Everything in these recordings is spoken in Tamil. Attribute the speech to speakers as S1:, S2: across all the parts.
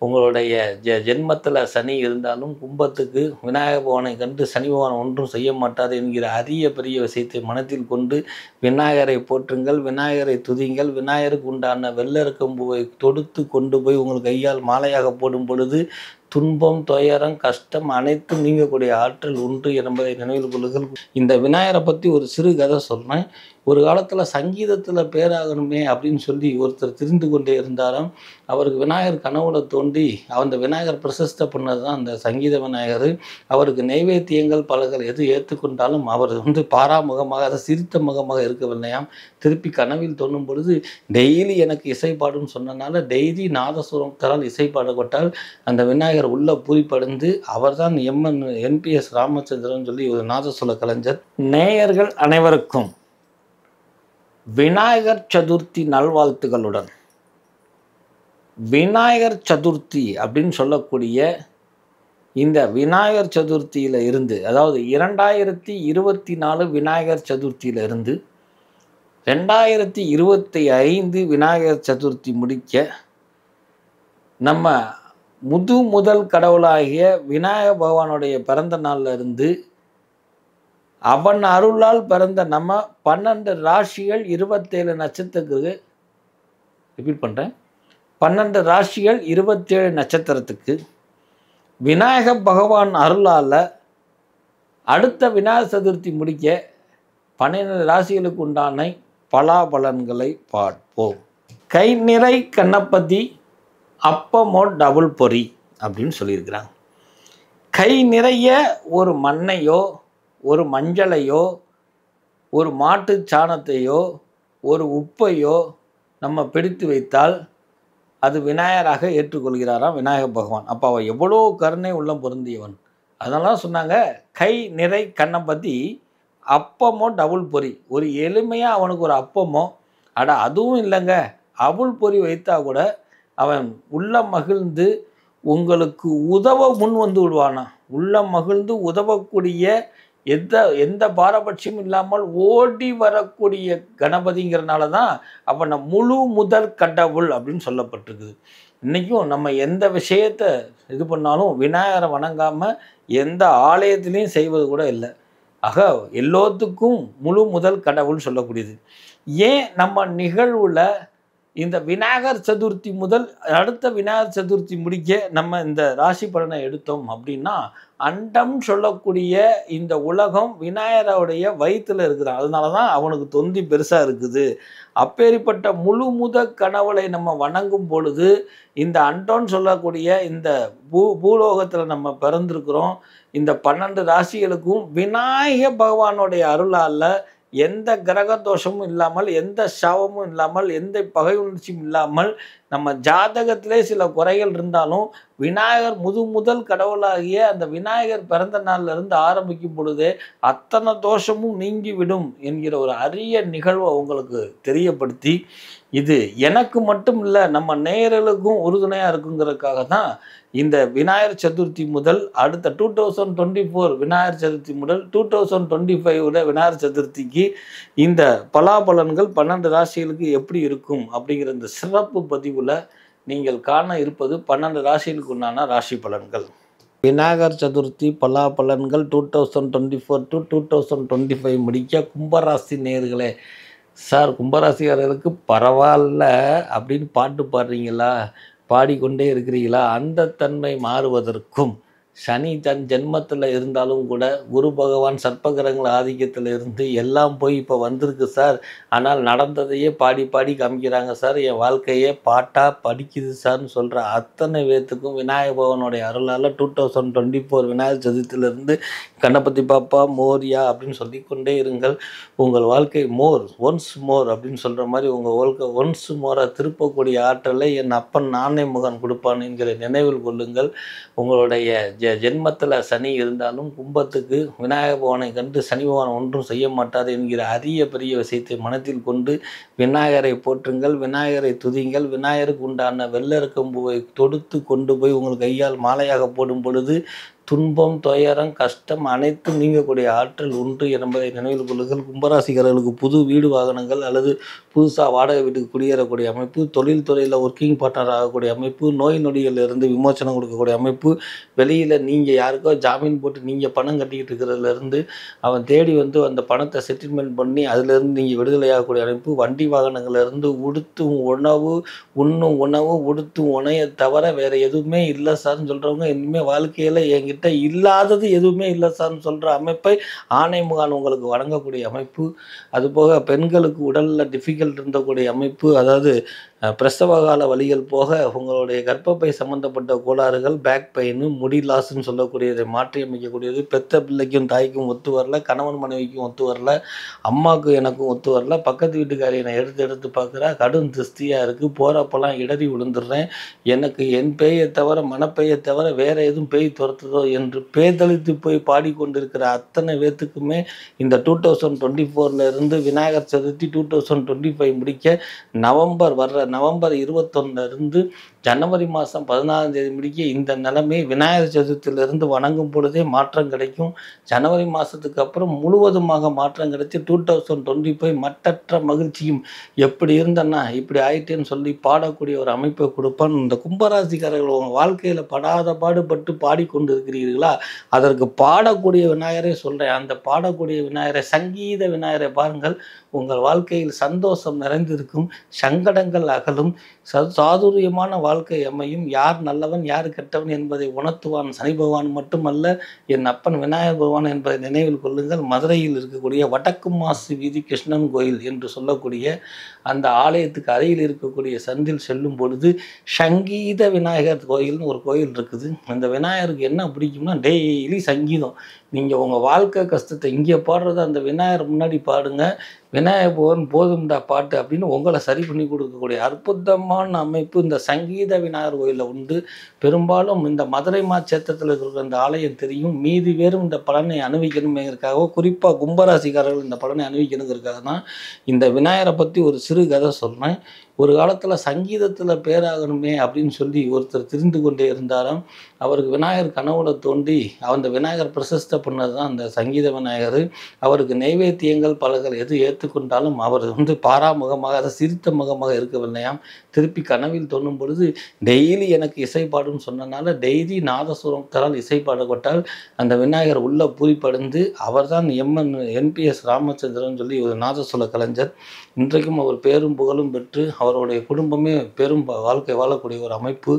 S1: உங்களுடைய ஜென்மத்தில் சனி இருந்தாலும் கும்பத்துக்கு விநாயக பகவானை கண்டு சனி பகவான் ஒன்றும் செய்ய மாட்டார் என்கிற அரிய பெரிய விஷயத்தை மனத்தில் கொண்டு விநாயகரை போற்றுங்கள், விநாயகரை துதிங்கள். விநாயகருக்கு உண்டான வெள்ளெருக்கம்பூவை தொடுத்து கொண்டு போய் உங்கள் கையால் மாலையாக போடும் பொழுது துன்பம், துயரம், கஷ்டம் அனைத்தும் நீங்கக்கூடிய ஆற்றல் உண்டு என்பதை நினைவில் கொள்ளுங்கள். இந்த விநாயகரை பற்றி ஒரு சிறு கதை சொல்கிறேன். ஒரு காலத்தில் சங்கீதத்தில் பேராகணுமே அப்படின்னு சொல்லி ஒருத்தர் திரிந்து கொண்டே இருந்தாலும் அவருக்கு விநாயகர் கனவுல தோண்டி அந்த விநாயகர் பிரசித்த பண்ணது தான் அந்த சங்கீத விநாயகர். அவருக்கு நைவேத்தியங்கள் பலகள் எது ஏற்றுக்கொண்டாலும் அவர் பாராமுகமாக அதை சிரித்த முகமாக இருக்கவில்லையாம். திருப்பி கனவில் தோன்றும் பொழுது டெய்லி எனக்கு இசைப்பாடுன்னு சொன்னனால டெய்லி நாதசுரத்தால் இசைப்பாடப்பட்டால் அந்த விநாயகர் உள்ள பூரிப்படைந்து அவர் தான் NPS ராமச்சந்திரன் சொல்லி ஒரு நாதசுர கலைஞர். நேயர்கள் அனைவருக்கும் விநாயகர் சதுர்த்தி நல்வாழ்த்துகளுடன். விநாயகர் சதுர்த்தி அப்படின்னு சொல்லக்கூடிய இந்த விநாயகர் சதுர்த்தியில் இருந்து, அதாவது 2024 விநாயகர் சதுர்த்தியில் இருந்து 2025 விநாயகர் சதுர்த்தி முடிக்க நம்ம முதல் கடவுளாகிய விநாயக பகவானுடைய பிறந்த நாளில் இருந்து அவன் அருளால் பிறந்த நம்ம 12 ராசிகள் 27 நட்சத்திரத்துக்கு ரிப்பீட் பண்ணுறேன் 12 ராசிகள் 27 நட்சத்திரத்துக்கு விநாயக பகவான் அருளால் அடுத்த விநாயகர் சதுர்த்தி முடிக்க 12 ராசிகளுக்கு உண்டான பலாபலன்களை பார்ப்போம். கை நிறை கணபதி அப்பமோ டபுள் பொறி அப்படின்னு சொல்லியிருக்கிறாங்க. கை நிறைய ஒரு மண்ணையோ ஒரு மஞ்சளையோ ஒரு மாட்டு சாணத்தையோ ஒரு உப்பையோ நம்ம பிடித்து வைத்தால் அது விநாயகராக ஏற்றுக்கொள்கிறாராம் விநாயக பகவான். அப்போ அவன் எவ்வளோ கருணை உள்ளம் பொருந்தியவன். அதனால சொன்னாங்க கை நிறை கணபதி அப்பமோ டபுள் பொறி. ஒரு எளிமையாக அவனுக்கு ஒரு அப்பமோ அதுவும் இல்லைங்க அவுள் பொறி வைத்தா கூட அவன் உள்ளம் மகிழ்ந்து உங்களுக்கு உதவ முன் வந்து விடுவானா. உள்ளம் மகிழ்ந்து உதவக்கூடிய எந்த பாரபட்சமும் இல்லாமல் ஓடி வரக்கூடிய கணபதிங்கிறனால தான் அவனை முழு முதல் கடவுள் அப்படின்னு சொல்லப்பட்டிருக்குது. இன்றைக்கும் நம்ம எந்த விஷயத்தை இது பண்ணாலும் விநாயகரை வணங்காமல் எந்த ஆலயத்திலையும் செய்வது கூட இல்லை. ஆக எல்லோத்துக்கும் முழு முதல் கடவுள் சொல்லக்கூடியது. ஏன் நம்ம நிகழ்வில் இந்த விநாயகர் சதுர்த்தி முதல் அடுத்த விநாயகர் சதுர்த்தி முடிக்க நம்ம இந்த ராசி பலனை எடுத்தோம் அப்படின்னா, அண்டம் சொல்லக்கூடிய இந்த உலகம் விநாயகருடைய வயிற்றில் இருக்குதான். அதனால தான் அவனுக்கு தொந்தி பெருசாக இருக்குது. அப்பேற்பட்ட முழு முதல் கனவுளை நம்ம வணங்கும் பொழுது இந்த அண்டம்னு சொல்லக்கூடிய இந்த பூலோகத்தில் நம்ம பிறந்திருக்கிறோம். இந்த 12 ராசிகளுக்கும் விநாயக பகவானுடைய அருளால் எந்த கிரக தோஷமும் இல்லாமல், எந்த சாபமும் இல்லாமல், எந்த பகை உணர்ச்சியும் இல்லாமல், நம்ம ஜாதகத்திலே சில குறைகள் இருந்தாலும் விநாயகர் முதல் கடவுளாகிய அந்த விநாயகர் பிறந்த நாள்ல இருந்து ஆரம்பிக்கும் பொழுதே அத்தனை தோஷமும் நீங்கிவிடும் என்கிற ஒரு அரிய நிகழ்வை உங்களுக்கு தெரியப்படுத்தி, இது எனக்கு மட்டும் இல்லை நம்ம நேயர்களுக்கும் உறுதுணையாக இருக்குங்கிறதுக்காக தான் இந்த விநாயகர் சதுர்த்தி முதல் அடுத்த 2024 விநாயகர் சதுர்த்தி முதல் 2025 விநாயகர் சதுர்த்திக்கு இந்த பலாபலன்கள் 12 ராசிகளுக்கு எப்படி இருக்கும் அப்படிங்கிற இந்த சிறப்பு பதிவில் நீங்கள் காண இருப்பது 12 ராசிகளுக்கு உண்டான ராசி பலன்கள். விநாயகர் சதுர்த்தி பலாபலன்கள் 2024 to 2025 முடிக்க கும்பராசி நேயர்களே. சார் கும்பராசிக்காரர்களுக்கு பரவாயில்ல அப்படின்னு பாட்டு பாடுறீங்களா, பாடிக்கொண்டே இருக்கிறீங்களா? அந்த தன்மை மாறுவதற்கும் சனி தன் ஜென்மத்தில் இருந்தாலும் கூட குரு பகவான் சர்ப்பகிரகங்கள் ஆதிக்கத்தில் இருந்து எல்லாம் போய் இப்போ வந்திருக்கு சார். ஆனால் நடந்ததையே பாடி காமிக்கிறாங்க சார். என் வாழ்க்கையே பாட்டாக படிக்குது சார்னு சொல்கிற அத்தனை பேர்த்துக்கும் விநாயக பகவானுடைய அருளால் 2024 விநாயகர் சதுர்த்தியிலிருந்து கணபதி பாப்பா மோரியா அப்படின்னு சொல்லிக்கொண்டே இருங்கள். உங்கள் வாழ்க்கை ஒன்ஸ் மோர் அப்படின்னு சொல்கிற மாதிரி உங்கள் வாழ்க்கை ஒன்ஸ் மோராக திருப்பக்கூடிய ஆற்றலை என் அப்பன் நானே முகன் கொடுப்பான் என்கிற நினைவில் கொள்ளுங்கள். உங்களுடைய ஜென்மத்தில் சனி இருந்தாலும் கும்பத்துக்கு விநாயக பகவானை கண்டு சனி பகவான் ஒன்றும் செய்ய மாட்டார் என்கிற அரிய பெரிய விஷயத்தை மனத்தில் கொண்டு விநாயகரை போற்றுங்கள், விநாயகரை துதிங்கள். விநாயகருக்கு உண்டான வெள்ளெருக்கம்பூவை தொடுத்து கொண்டு போய் உங்கள் கையால் மாலையாக போடும் பொழுது துன்பம், துயரம், கஷ்டம் அனைத்தும் நீங்கக்கூடிய ஆற்றல் உண்டு என்பதை நினைவில் கொள்ளுங்கள். கும்பராசிக்காரர்களுக்கு புது வீடு வாகனங்கள் அல்லது புதுசாக வாடகை வீட்டுக்கு குடியேறக்கூடிய அமைப்பு, தொழில் துறையில் ஒர்க்கிங் பார்ட்னர் ஆகக்கூடிய அமைப்பு, நோய் நொடிகளிலிருந்து விமோசனம் கொடுக்கக்கூடிய அமைப்பு, வெளியில் நீங்கள் யாருக்கோ ஜாமீன் போட்டு நீங்கள் பணம் கட்டிக்கிட்டு இருக்கிறதுலேருந்து அவன் தேடி வந்து அந்த பணத்தை செட்டில்மெண்ட் பண்ணி அதிலிருந்து நீங்கள் விடுதலையாகக்கூடிய அமைப்பு, வண்டி வாகனங்கள்லேருந்து உடுத்தும் உணவு, உண்ணும் உணவு, உடுத்தும் உணையை தவிர வேறு எதுவுமே இல்லை சார்னு சொல்கிறவங்க இனிமேல் வாழ்க்கையில் என்கிட்ட இல்லாதது எதுவுமே இல்லை சார்னு சொல்கிற அமைப்பை ஆணை முகான் உங்களுக்கு வழங்கக்கூடிய அமைப்பு. அதுபோக பெண்களுக்கு உடலில் டிஃபிகல்ட் இருந்தக்கூடிய அமைப்பு, அதாவது பிரசவ கால வலிகள் போக உங்களுடைய கர்ப்பப்பை சம்பந்தப்பட்ட கோளாறுகள், பேக் பெயின், முடி லாஸ்ன்னு சொல்லக்கூடியதை மாற்றி அமைக்கக்கூடியது. பெத்த பிள்ளைக்கும் தாய்க்கும் ஒத்து வரல, கணவன் மனைவிக்கும் ஒத்து வரல, அம்மாவுக்கும் எனக்கும் ஒத்து வரல, பக்கத்து வீட்டுக்காரி என்னை எடுத்து பார்க்குறா, கடும் திருஷ்டியாக இருக்குது, போகிறப்பெல்லாம் இடறி விழுந்துடுறேன், எனக்கு என் பேயை தவிர மனப்பேயை தவிர வேறு எதுவும் பேய் துரத்துதோ என்று பேதளித்து போய் பாடிக்கொண்டிருக்கிற அத்தனை பேத்துக்குமே இந்த 2024 இருந்து விநாயகர் சதுர்த்தி 2025 முடிக்க நவம்பர் 21 இருந்து ஜனவரி மாதம் 14ஆம் தேதி முடிக்க இந்த நிலைமை விநாயகர் சதுர்த்தியிலிருந்து வணங்கும் பொழுதே மாற்றம் கிடைக்கும். ஜனவரி மாதத்துக்கு அப்புறம் முழுவதுமாக மாற்றம் கிடைச்சி 2025 மட்டற்ற மகிழ்ச்சியும் எப்படி இருந்தேன்னா இப்படி ஆயிட்டேன்னு சொல்லி பாடக்கூடிய ஒரு அமைப்பை கொடுப்பான். இந்த கும்பராசிக்காரர்கள் உங்கள் வாழ்க்கையில் படாத பாடுபட்டு பாடிக்கொண்டு இருக்கிறீர்களா, அதற்கு பாடக்கூடிய விநாயகரை சொல்கிறேன். அந்த பாடக்கூடிய விநாயகரை, சங்கீத விநாயகரை பாருங்கள். உங்கள் வாழ்க்கையில் சந்தோஷம் நிறைந்திருக்கும், சங்கடங்கள் அகலும், சாதுரியமான வாழ்க்கை அமையும். யார் நல்லவன் யார் கெட்டவன் என்பதை உணர்த்துவான் சனி பகவான் மட்டுமல்ல, என் அப்பன் விநாயகர் பகவான் என்பதை நினைவில் கொள்ளுங்கள். மதுரையில் இருக்கக்கூடிய வடக்கு மாசு வீதி கிருஷ்ணன் கோயில் என்று சொல்லக்கூடிய அந்த ஆலயத்துக்கு அருகில் இருக்கக்கூடிய சந்தில் செல்லும் பொழுது சங்கீத விநாயகர் கோயில்னு ஒரு கோயில் இருக்குது. அந்த விநாயகருக்கு என்ன பிடிக்கும்னா டெய்லி சங்கீதம். நீங்கள் உங்கள் வாழ்க்கை கஷ்டத்தை இங்கே பாடுறத அந்த விநாயகர் முன்னாடி பாடுங்க. விநாயகர் பகவான் போதும்டா பாட்டு அப்படின்னு உங்களை சரி பண்ணி கொடுக்கக்கூடிய அற்புதமான அமைப்பு இந்த சங்கீத விநாயகர் கோயிலில் உண்டு. பெரும்பாலும் இந்த மதுரை மாச்சேத்திரத்தில் இருக்கிற இந்த ஆலயம் தெரியும். மீதி பேரும் இந்த பலனை அனுபவிக்கணுங்கிறதுக்காக, குறிப்பாக கும்பராசிக்காரர்கள் இந்த பலனை அனுபவிக்கணுங்கிறதுக்காக தான் இந்த விநாயகரை பற்றி ஒரு சிறு கதை சொல்கிறேன். ஒரு காலத்தில் சங்கீதத்தில் பேராகணுமே அப்படின்னு சொல்லி ஒருத்தர் திரிந்து கொண்டே இருந்தாராம். அவருக்கு விநாயகர் கனவுல தோண்டி அந்த விநாயகர் பிரசஸ்தை பண்ணது தான் அந்த சங்கீத விநாயகர். அவருக்கு நைவேத்தியங்கள் பலகள் எது ஏற்றுக்கொண்டாலும் அவர் பாராமுகமாக, அதை சிரித்த முகமாக இருக்கவில்லையாம். திருப்பி கனவில் தோன்றும் பொழுது டெய்லி எனக்கு இசைப்பாடுன்னு சொன்னனால டெய்லி நாதசுரத்தால் இசைப்பாடப்பட்டால் அந்த விநாயகர் உள்ள பூரிப்படைந்து அவர் தான் NPS ராமச்சந்திரன் சொல்லி ஒரு நாதசுர கலைஞர். இன்றைக்கும் அவர் பேரும் புகழும் பெற்று அவருடைய குடும்பமே பெரும் வாழ்க்கை வாழக்கூடிய ஒரு அமைப்பு.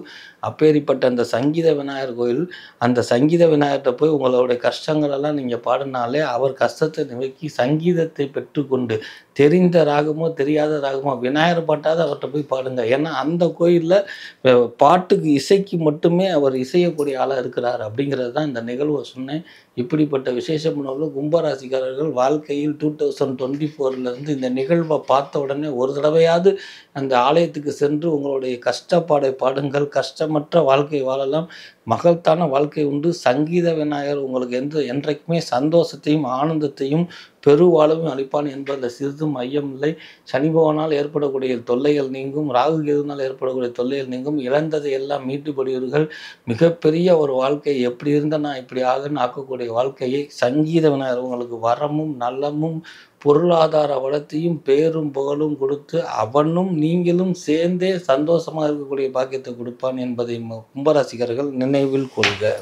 S1: அப்பேரிப்பட்ட அந்த சங்கீத விநாயகர் கோயில், அந்த சங்கீத விநாயகர்கிட்ட போய் உங்களுடைய கஷ்டங்களெல்லாம் நீங்கள் பாடினாலே அவர் கஷ்டத்தை நிவக்கி சங்கீதத்தை பெற்றுக்கொண்டு தெரிந்த ராகமோ தெரியாத ராகமோ விநாயகர் பாட்டாவது அவர்கிட்ட போய் பாடுங்க. ஏன்னா அந்த கோயிலில் பாட்டுக்கு இசைக்கு மட்டுமே அவர் இசையக்கூடிய ஆளாக இருக்கிறார் அப்படிங்கிறது தான் இந்த நிகழ்வை சொன்னேன். இப்படிப்பட்ட விசேஷமானவர்கள் கும்பராசிக்காரர்கள் வாழ்க்கையில் 2024 இந்த நிகழ்வை பார்த்த உடனே ஒரு தடவையாவது அந்த ஆலயத்துக்கு சென்று உங்களுடைய கஷ்டப்பாடை பாடுங்கள். கஷ்டமற்ற வாழ்க்கை வாழலாம், மகத்தான வாழ்க்கை உண்டு. சங்கீத விநாயகர் உங்களுக்கு என்றைக்குமே சந்தோஷத்தையும் ஆனந்தத்தையும் பெருவாழ்வும் அளிப்பான் என்பதில் சிறிதும் ஐயம் இல்லை. சனி பகவானால் ஏற்படக்கூடிய தொல்லைகள் நீங்கும், ராகு கேதுனால் ஏற்படக்கூடிய தொல்லைகள் நீங்கும். இழந்ததை எல்லாம் மீட்டுப்படுவீர்கள். மிகப்பெரிய ஒரு வாழ்க்கை எப்படி இருந்தால் நான் இப்படி ஆகுன்னு ஆக்கக்கூடிய வாழ்க்கையை சங்கீத விநாயகர் உங்களுக்கு வரமும் நலமும் பொருளாதார வளத்தையும் பேரும் புகழும் கொடுத்து அவனும் நீங்களும் சேர்ந்தே சந்தோஷமாக இருக்கக்கூடிய பாக்கியத்தை கொடுப்பான் என்பதை கும்பராசிக்காரர்கள் நினைவில் கொள்க.